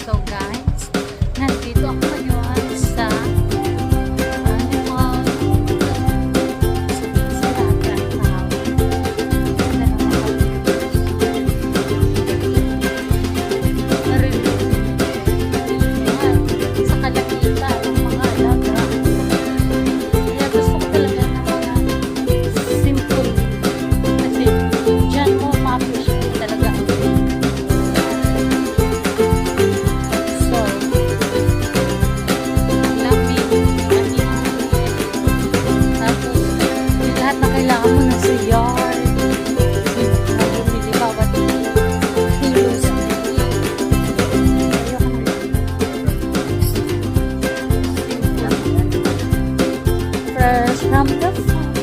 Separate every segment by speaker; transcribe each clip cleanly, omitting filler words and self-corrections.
Speaker 1: So guys, nandito ako ngayon sa animal sa dagat tao. Sa kalakita ng mga alaga. Kaya gusto ko talaga ng mga simple. Kasi dyan mo ma-appreciate talaga ang kailangan mo na sa yard. Bumili bawat kilos. Fresh from the farm.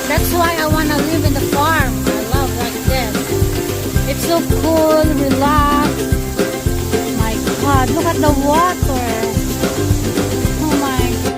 Speaker 1: That's why I want to live in the farm. I love like this. It's so cool, relaxed. My God, look at the water. Oh my God.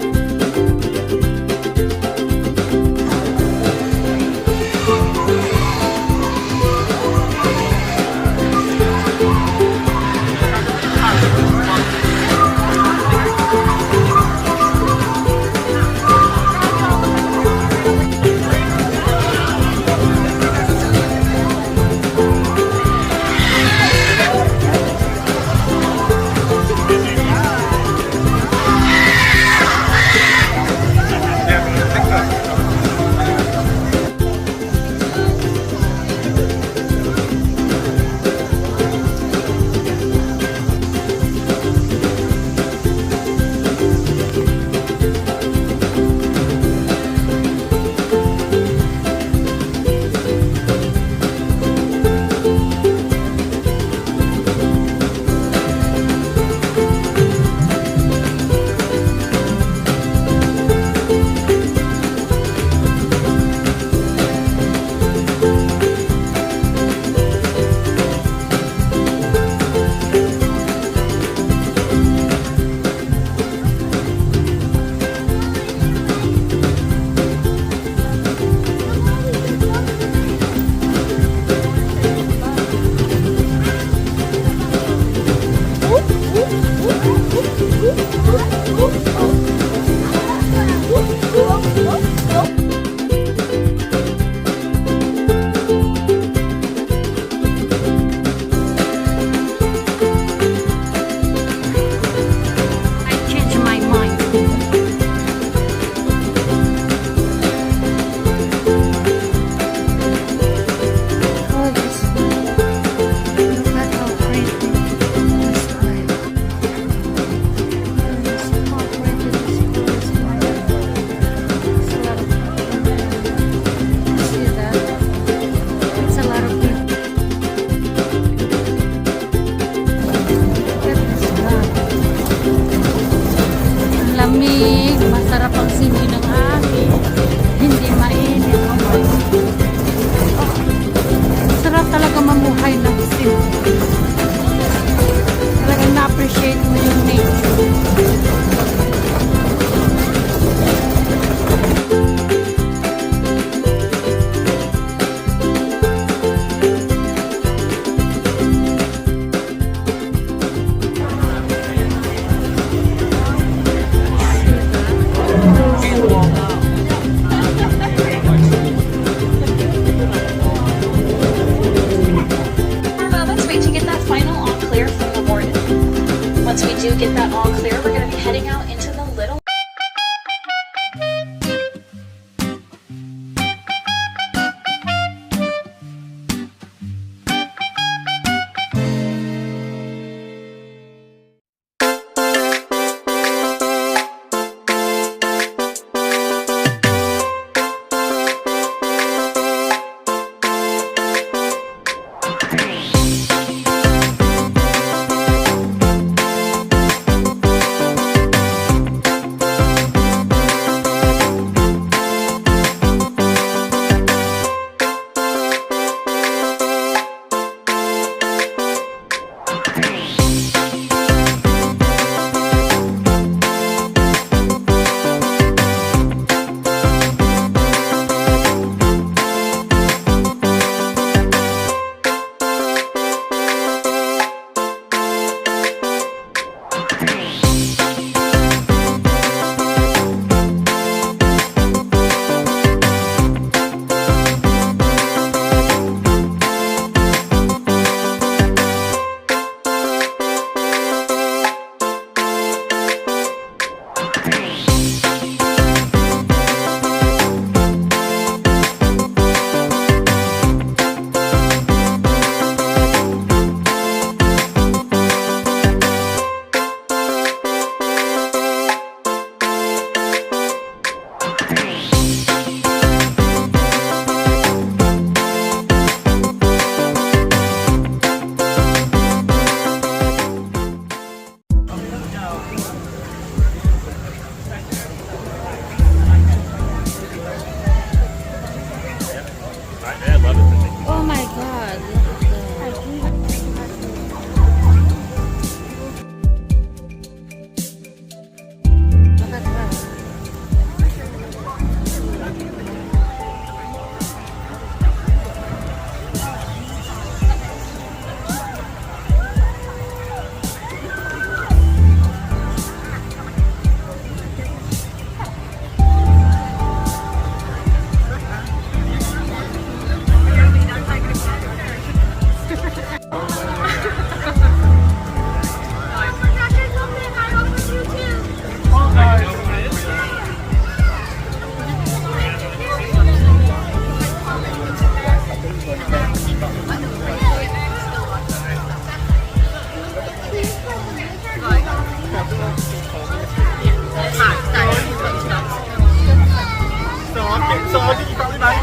Speaker 2: có chiếc con đi này.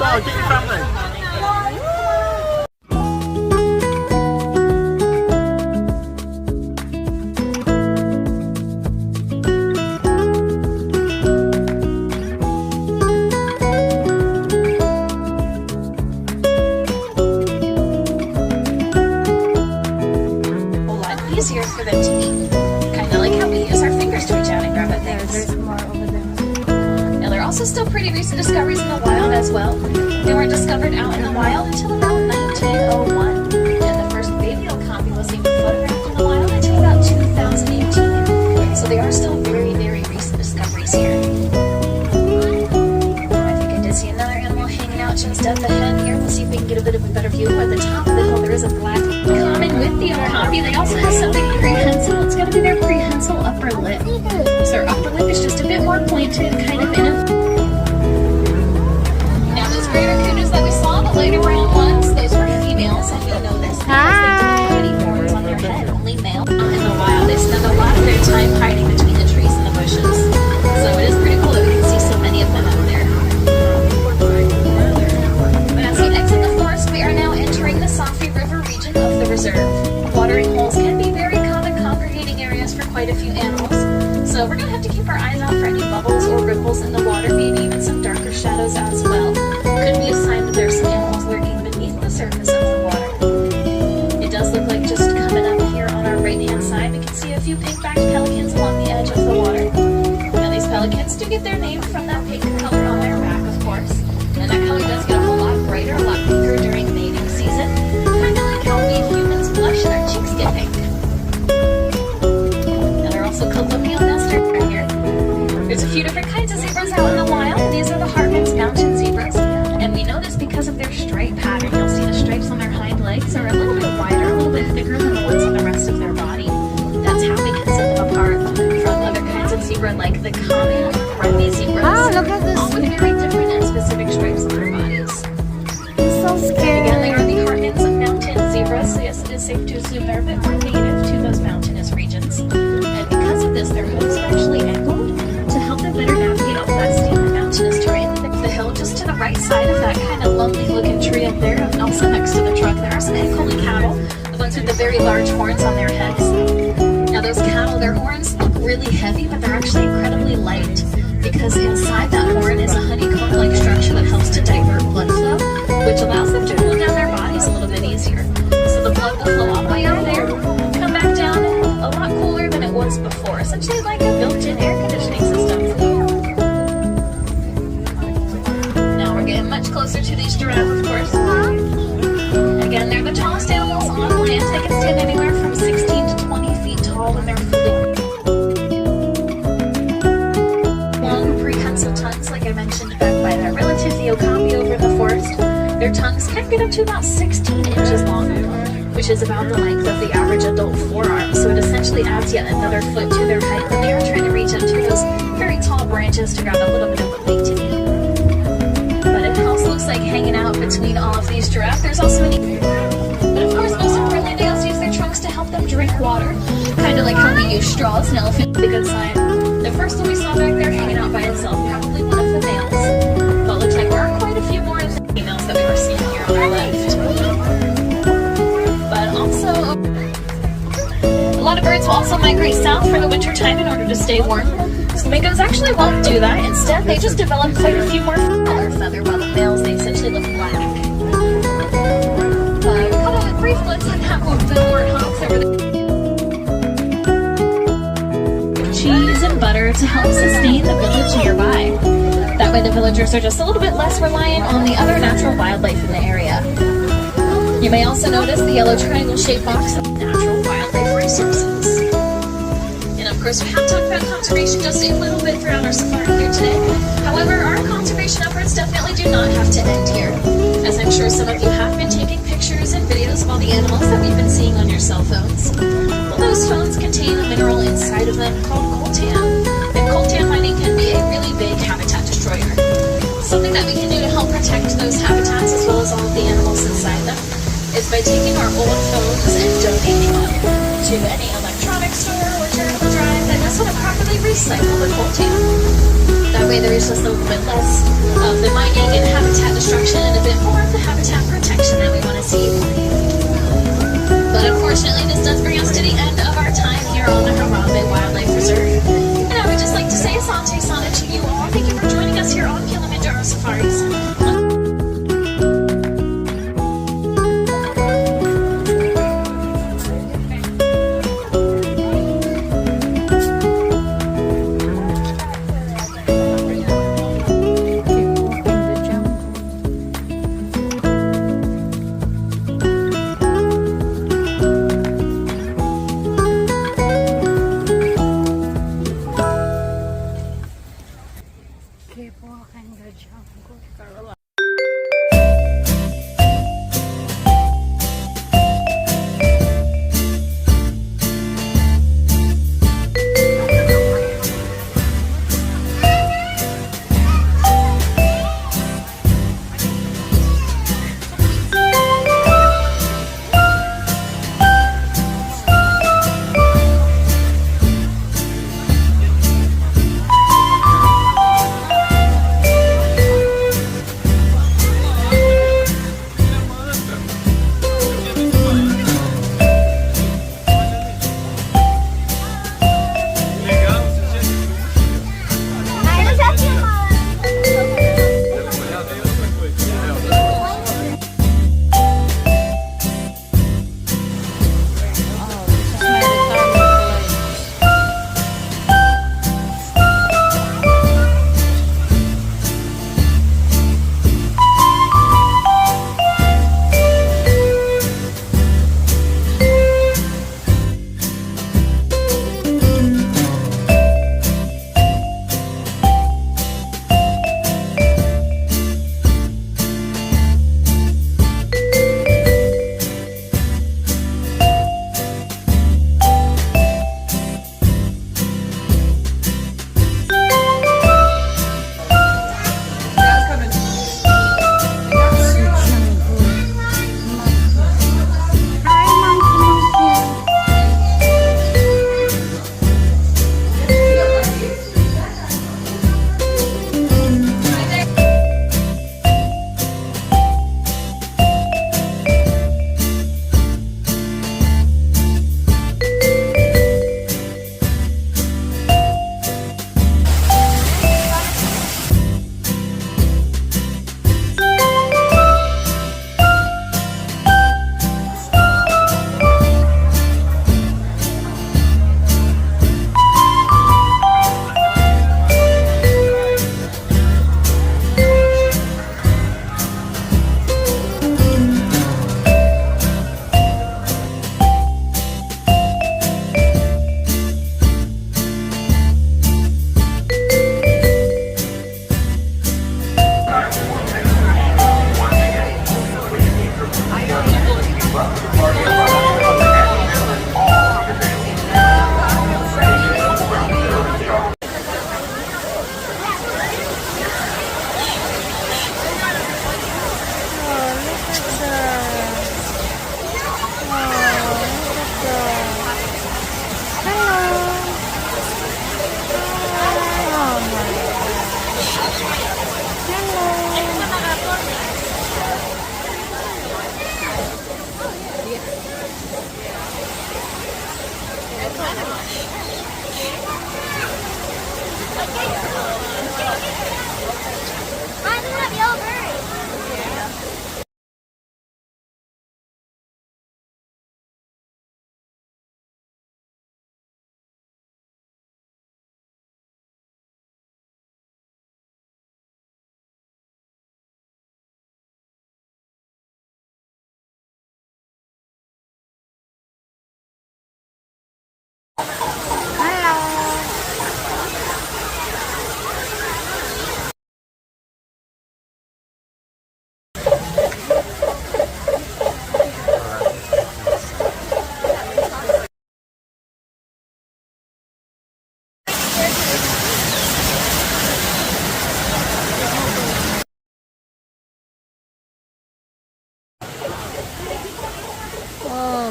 Speaker 2: Có chiếc con này.
Speaker 3: Easier for them to eat. Kind of like how we use our fingers to reach out and grab at things.
Speaker 1: There's more over there.
Speaker 3: Now, they're also still pretty recent discoveries in the wild as well. They weren't discovered out in the wild until about 1901, and the first baby okapi was even photographed in the wild until about 2018. So they are still very, very recent discoveries here. I think I did see another animal hanging out just up ahead here. We'll see if we can get a bit of a better view. At the top of the hill, there is a black common with the okapi. They also have something prehensile. It's going to be their prehensile upper lip. So their upper lip is just a bit more pointed, kind of in a... Now those greater kudos that we saw, the lighter brown ones, those were females, and you'll know this because they don't have any horns on their head, only male. In the wild, they spend a lot of their time hiding between the trees and the bushes. So it is pretty cool that we can see so many of them out there. But as we exit the forest, we are now entering the Safi River region of the reserve. Watering holes can be very common congregating areas for quite a few animals. So we're going to have to keep our eyes out for any bubbles or ripples in the water, maybe even some darker shadows as well. Could be a sign that there's some animals lurking beneath the surface of the water. It does look like just coming up here on our right-hand side, we can see a few pink-backed pelicans along the edge of the water. Now these pelicans do get their name from that pink color on their back, of course. And that color does get a whole lot brighter, a lot pinker during mating season. Kind of like how we humans blush and our cheeks get pink. Now they're also colloquial nesters right here. There's a few different kinds of zebras out in the wild. These are the Hartman's mountain zebras. And we know this because of their stripe pattern. You'll see the stripes on their hind legs are a little bit wider, a little bit thicker than the ones on the rest of their body. That's how we can set them apart from other kinds of zebra like the common Runby zebras.
Speaker 1: Oh, look at this.
Speaker 3: All with very different and specific stripes on their bodies.
Speaker 1: It's so scary.
Speaker 3: Again, they are the Hartman's mountain zebras, so yes, it is safe to assume they're a bit more native to those mountainous regions. And because of this, their hooves are actually angled to help them better navigate all that steep and mountainous terrain. The hill just to the right side of that kind of lovely looking tree up there, and also next to the truck, there are some Ankoli cattle, the ones with the very large horns on their heads. Now those cattle, their horns look really heavy, but they're actually incredibly light because inside that horn is a honeycomb-like structure that helps to divert blood flow, which allows them to cool down their bodies a little bit easier. So the blood will flow all the way over there, come back down a lot cooler than it was before, essentially like a built-in air conditioning system. Now we're getting much closer to these giraffes, of course. Again, they're the tallest animals on land. They can stand anywhere from 16 to 20 feet tall when they're fully long prehensile tongues, like I mentioned back by their relative, the okapi over in the forest. Their tongues can get up to about 16 inches long, which is about the length of the average adult forearm. So it essentially adds yet another foot to their height when they are trying to reach up to those very tall branches to grab a little bit of the bait to eat. But it also looks like hanging out between all of these giraffes, there's also an... But of course, most importantly, they also use their trunks to help them drink water. Kind of like how we use straws. An elephant is a good sign. The first one we saw back there hanging out by itself, probably one of the males. But it looks like there are quite a few more of the females that we were seeing here on our left. But also, a lot of birds will also migrate south for the winter time in order to stay warm. Flamingos actually won't do that. Instead, they just develop quite a few more color feather, while the males, they essentially look black. We caught a brief glimpse at that one of the warthogs over there. Cheese and butter to help sustain the village nearby. That way the villagers are just a little bit less reliant on the other natural wildlife in the area. You may also notice the yellow triangle-shaped box of natural wildlife resources. And of course, we have talked about conservation just a little bit throughout our safari here today. However, our conservation efforts definitely do not have to end here. As I'm sure some of you have been taking pictures and videos of all the animals that we've been seeing on your cell phones. Well, those phones contain a mineral inside of them called coltan. And coltan mining can be a really big habitat destroyer. Something that we can do to help protect those habitats as well as all of the animals inside them is by taking our old phones and donating them to any electronics store or charitable drive that knows how to properly actually recycle the coal tail. That way there is just a little bit less of the mining and habitat destruction and a bit more of the habitat protection that we want to see. But unfortunately, this does bring us to the end of our time here on the Harambe Wildlife Reserve. And I would just like to say asante sana to you all. Thank you for joining us here on Kilimanjaro Safaris.
Speaker 1: Keep walking the jungle.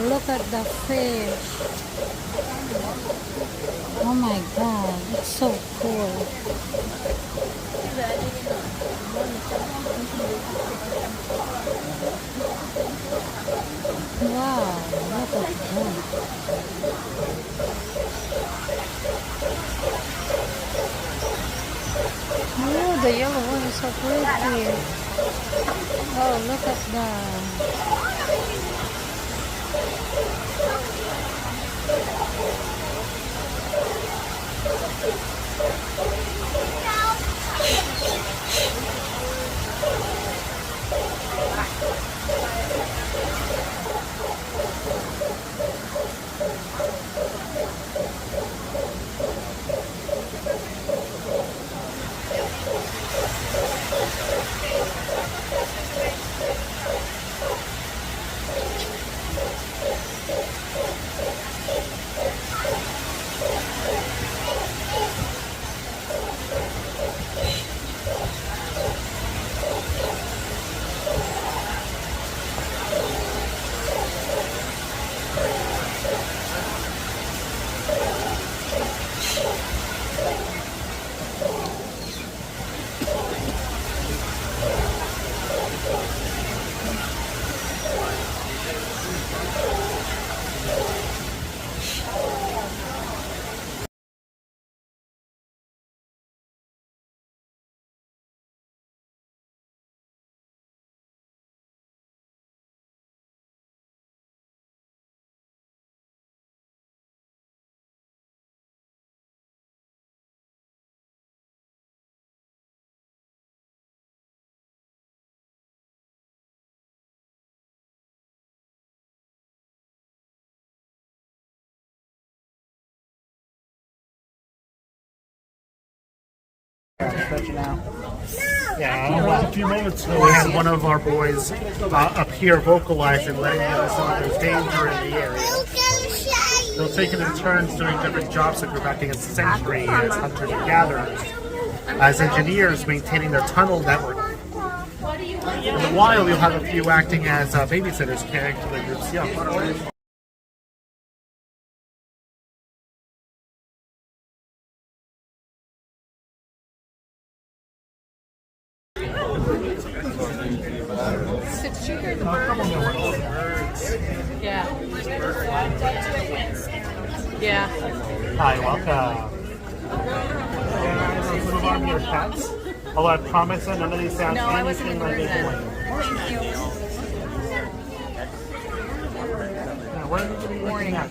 Speaker 1: Look at the fish. Oh my god. so cool. Wow, look at that. Oh, the yellow one is so pretty. Oh, look at that.
Speaker 2: Yeah, a few moments ago we had one of our boys up here vocalizing, letting us know there's danger in the area. They'll take it in turns doing different jobs like we're acting as sentry, as hunters and gatherers, as engineers maintaining their tunnel network. In a while you'll have a few acting as babysitters caring for the group's young.
Speaker 1: Yeah. Yeah.
Speaker 2: Hi, welcome. Some of our pets. Although I promise that none of these sounds anything like they do. Now, what are we going to be looking at?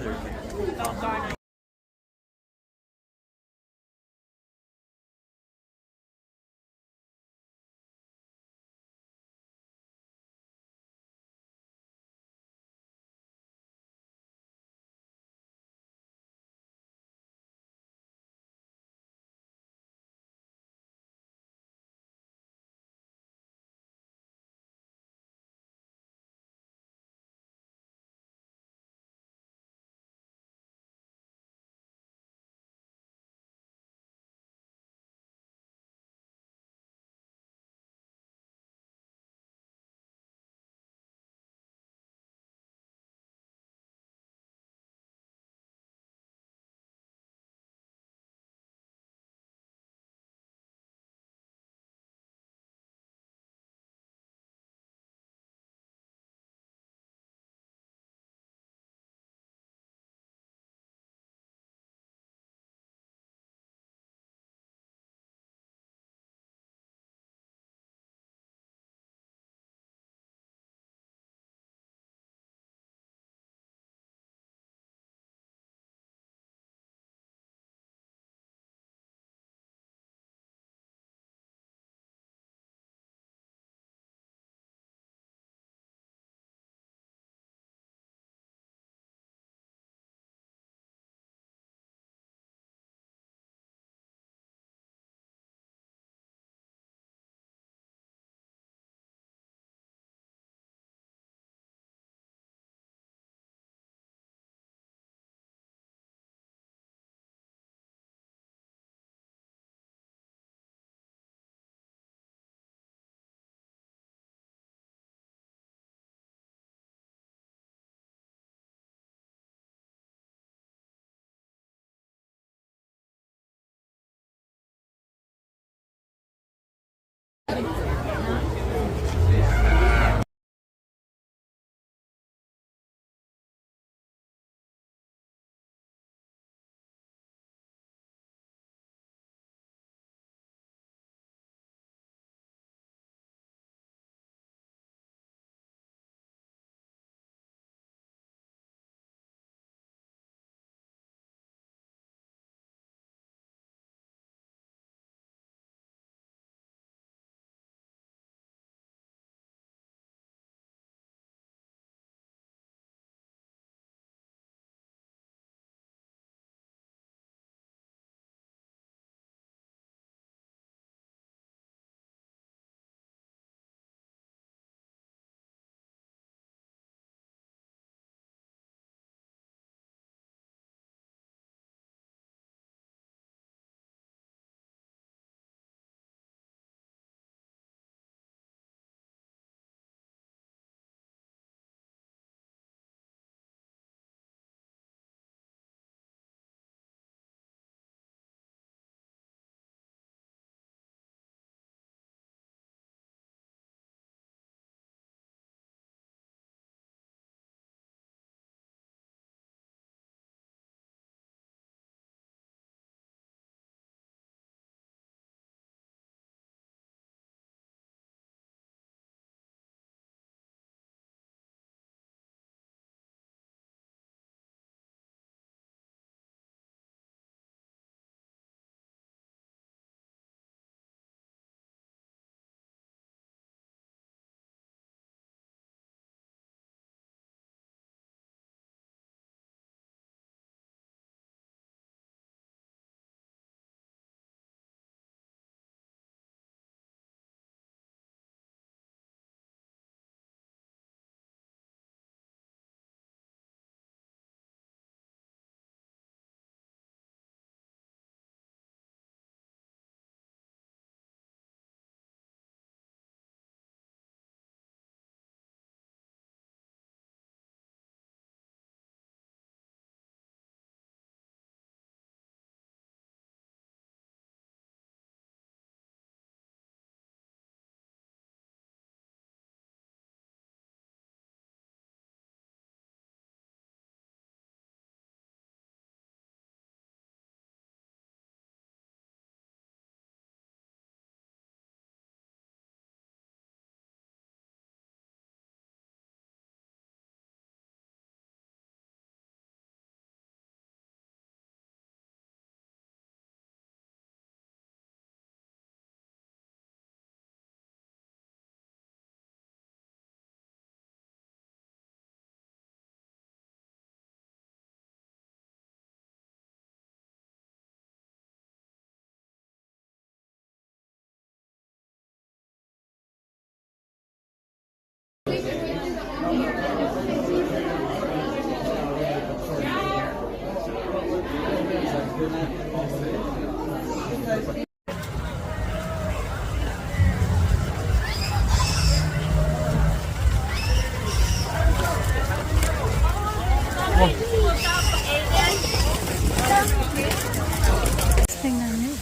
Speaker 1: Tingnan niyo.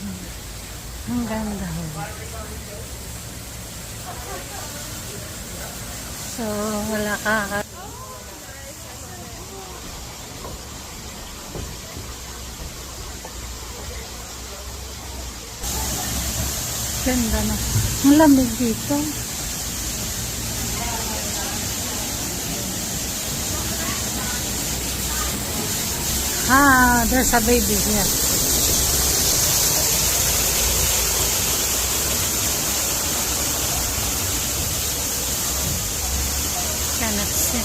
Speaker 1: Ang ganda ho. So, wala ka. Ganda na. Ang lamig dito. Ah, there's a baby here. Cannot sit.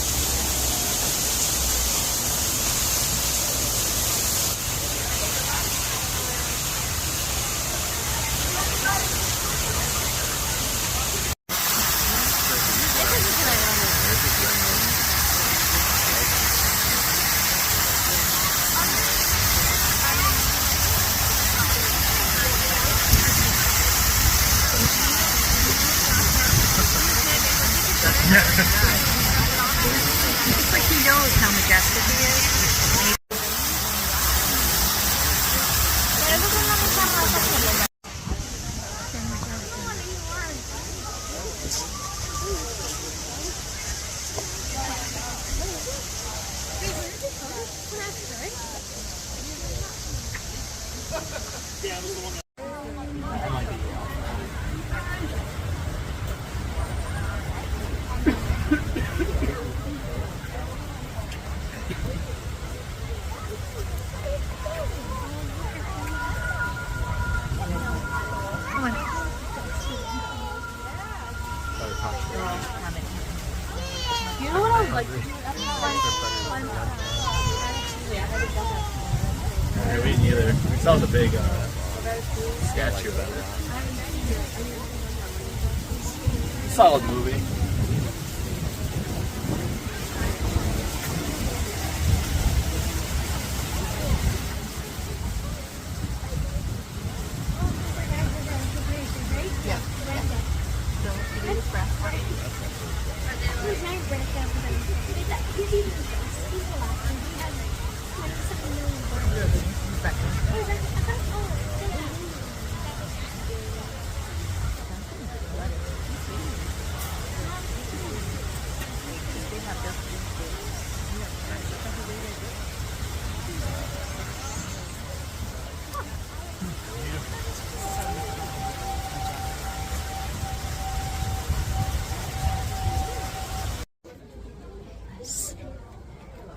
Speaker 4: It's like he knows how majestic he is. You know what I was like?
Speaker 5: Me neither. We saw the big statue of it. Solid movie.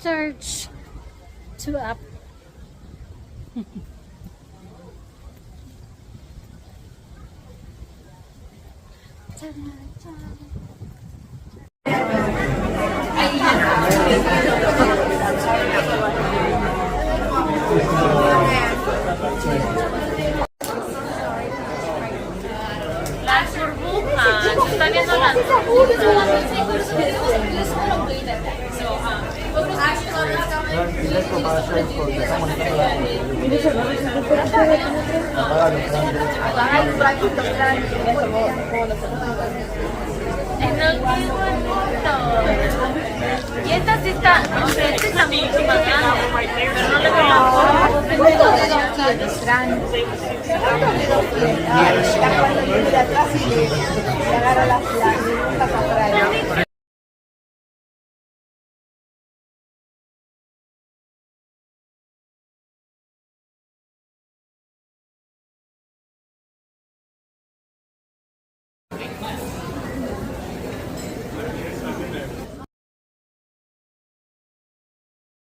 Speaker 1: Church to up.
Speaker 4: Y esta sí está, o sea, esta está mucho más grande, pero no le veo. Es grande.
Speaker 6: Agarra las